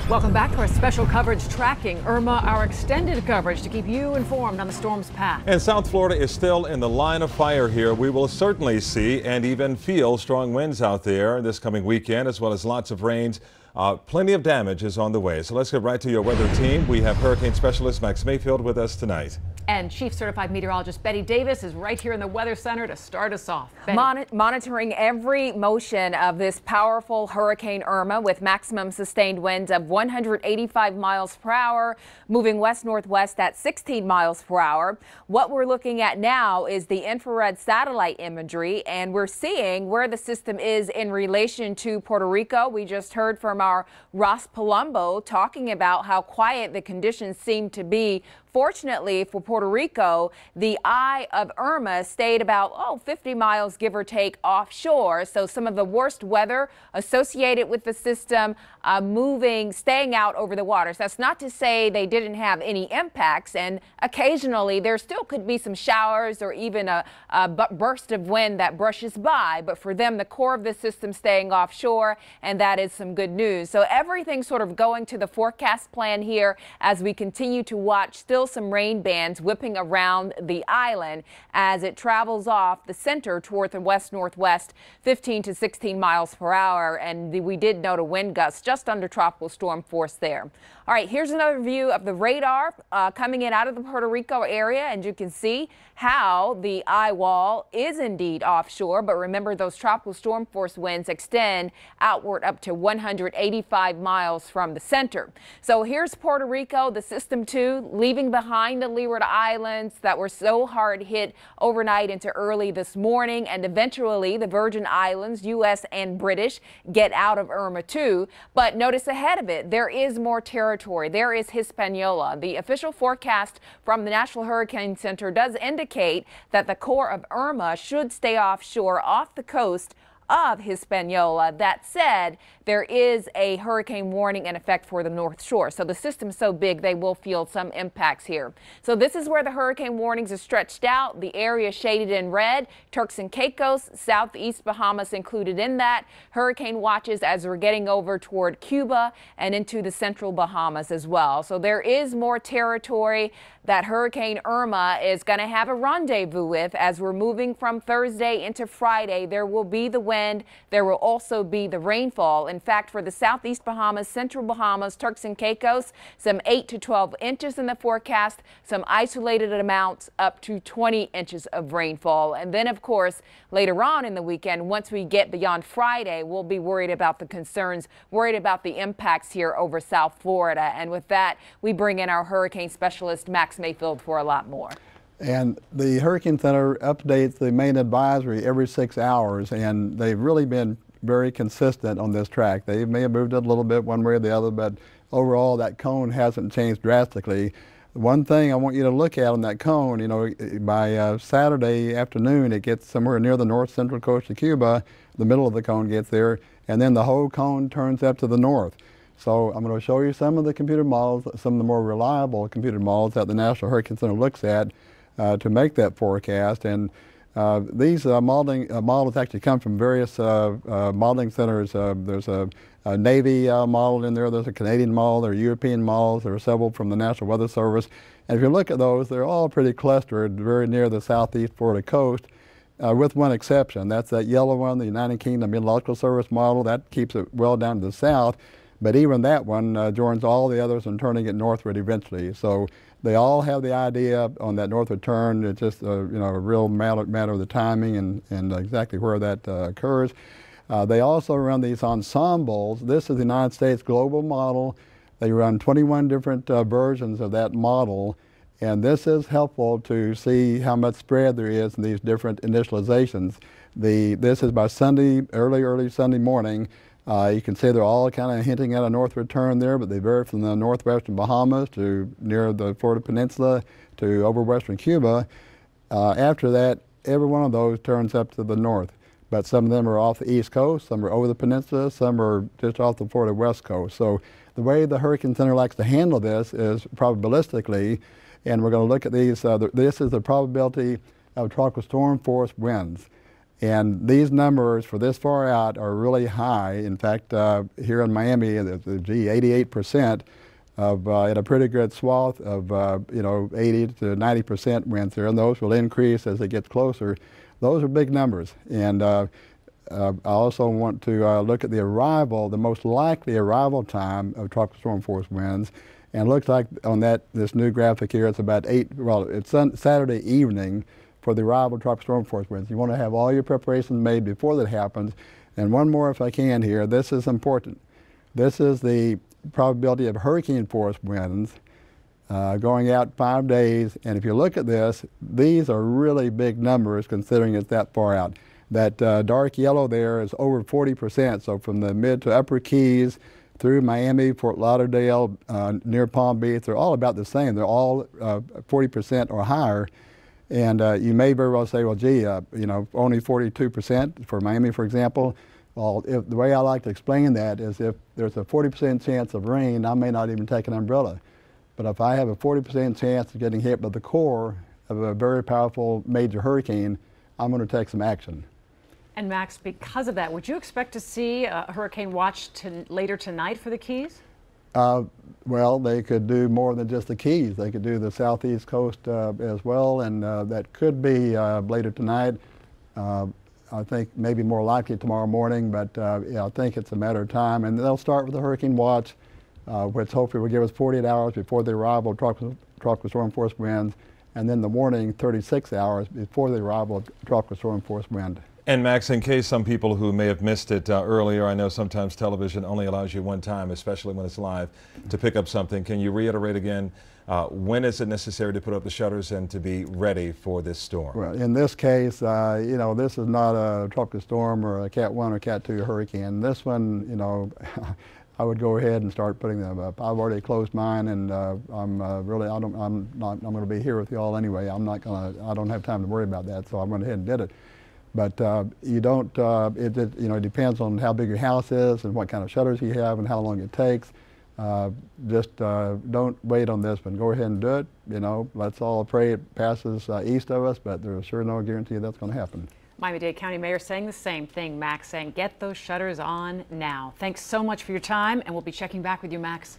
Welcome back to our special coverage tracking Irma, our extended coverage to keep you informed on the storm's path. And South Florida is still in the line of fire here. We will certainly see and even feel strong winds out there this coming weekend, as well as lots of rains. Plenty of damage is on the way. So let's get right to your weather team. We have hurricane specialist Max Mayfield with us tonight. And Chief Certified Meteorologist Betty Davis is right here in the Weather Center to start us off. Monitoring every motion of this powerful Hurricane Irma with maximum sustained winds of 185 miles per hour, moving west-northwest at 16 miles per hour. What we're looking at now is the infrared satellite imagery, and we're seeing where the system is in relation to Puerto Rico. We just heard from our Ross Palumbo talking about how quiet the conditions seem to be. Fortunately for Puerto Rico, the eye of Irma stayed about 50 miles, give or take, offshore. So some of the worst weather associated with the system staying out over the waters. That's not to say they didn't have any impacts, and occasionally there still could be some showers or even a burst of wind that brushes by. But for them, the core of the system staying offshore, and that is some good news. So everything sort of going to the forecast plan here as we continue to watch still some rain bands whipping around the island as it travels off the center toward the west-northwest, 15 to 16 miles per hour. And we did note a wind gust just under tropical storm force there. All right, here's another view of the radar coming in out of the Puerto Rico area, and you can see how the eye wall is indeed offshore. But remember, those tropical storm force winds extend outward up to 185 miles from the center. So here's Puerto Rico, the system 2, leaving behind the Leeward Islands that were so hard hit overnight into early this morning, and eventually the Virgin Islands, U.S. and British, get out of Irma 2. But notice ahead of it, there is more territory. There is Hispaniola. The official forecast from the National Hurricane Center does indicate that the core of Irma should stay offshore off the coast of Hispaniola. That said, there is a hurricane warning in effect for the North Shore. So the system's so big, they will feel some impacts here. So this is where the hurricane warnings are stretched out. The area shaded in red, Turks and Caicos, southeast Bahamas included in that. Hurricane watches as we're getting over toward Cuba and into the central Bahamas as well. So there is more territory that Hurricane Irma is going to have a rendezvous with as we're moving from Thursday into Friday. There will be the wind. There will also be the rainfall. In fact, for the southeast Bahamas, central Bahamas, Turks and Caicos, some 8 to 12 inches in the forecast, some isolated amounts up to 20 inches of rainfall. And then, of course, later on in the weekend, once we get beyond Friday, we'll be worried about the concerns, worried about the impacts here over South Florida. And with that, we bring in our hurricane specialist, Max Mayfield, for a lot more. And the Hurricane Center updates the main advisory every 6 hours, and they've really been very consistent on this track. They may have moved it a little bit one way or the other, but overall that cone hasn't changed drastically. One thing I want you to look at on that cone, you know, by Saturday afternoon it gets somewhere near the north central coast of Cuba, the middle of the cone gets there, and then the whole cone turns up to the north. So I'm going to show you some of the computer models, some of the more reliable computer models that the National Hurricane Center looks at to make that forecast. And these models actually come from various modeling centers. There's a Navy model in there, there's a Canadian model, there are European models, there are several from the National Weather Service. And if you look at those, they're all pretty clustered very near the southeast Florida coast, with one exception. That's that yellow one, the United Kingdom Meteorological Service model. That keeps it well down to the south. But even that one joins all the others in turning it northward eventually. So they all have the idea on that northward turn. It's just a real matter of the timing and exactly where that occurs. They also run these ensembles. This is the United States Global Model. They run 21 different versions of that model. And this is helpful to see how much spread there is in these different initializations. This is by Sunday, early Sunday morning. You can see they're all kind of hinting at a northward turn there, but they vary from the northwestern Bahamas to near the Florida Peninsula to over western Cuba. After that, every one of those turns up to the north. But some of them are off the east coast, some are over the peninsula, some are just off the Florida west coast. So the way the Hurricane Center likes to handle this is probabilistically, and we're going to look at these. This is the probability of tropical storm force winds. And these numbers for this far out are really high. In fact, here in Miami, 88% of at a pretty good swath of 80 to 90% winds there, and those will increase as it gets closer. Those are big numbers. And I also want to look at the arrival, the most likely arrival time of tropical storm force winds. And it looks like on this new graphic here, it's about it's Saturday evening for the arrival of tropical storm force winds. You want to have all your preparations made before that happens. And one more if I can here, this is important. This is the probability of hurricane force winds going out 5 days. And if you look at this, these are really big numbers considering it's that far out. That dark yellow there is over 40%. So from the mid to upper Keys through Miami, Fort Lauderdale, near Palm Beach, they're all about the same. They're all 40% or higher. And you may very well say, well, gee, only 42% for Miami, for example. Well, the way I like to explain that is if there's a 40% chance of rain, I may not even take an umbrella. But if I have a 40% chance of getting hit by the core of a very powerful major hurricane, I'm going to take some action. And Max, because of that, would you expect to see a hurricane watch later tonight for the Keys? Well, they could do more than just the Keys. They could do the southeast coast as well, and that could be later tonight. I think maybe more likely tomorrow morning, but yeah, I think it's a matter of time. And they'll start with the hurricane watch, which hopefully will give us 48 hours before the arrival of tropical storm force winds, and then the warning 36 hours before the arrival of tropical storm force wind. And Max, in case some people who may have missed it earlier, I know sometimes television only allows you one time, especially when it's live, to pick up something. Can you reiterate again, when is it necessary to put up the shutters and to be ready for this storm? Well, in this case, this is not a tropical storm or a Cat 1 or Cat 2 hurricane. This one, I would go ahead and start putting them up. I've already closed mine, and I'm going to be here with you all anyway. I don't have time to worry about that, so I went ahead and did it. But you don't, it depends on how big your house is and what kind of shutters you have and how long it takes. Just don't wait on this one. Go ahead and do it. Let's all pray it passes east of us, but there's sure no guarantee that's going to happen. Miami-Dade County Mayor saying the same thing, Max, saying get those shutters on now. Thanks so much for your time, and we'll be checking back with you, Max.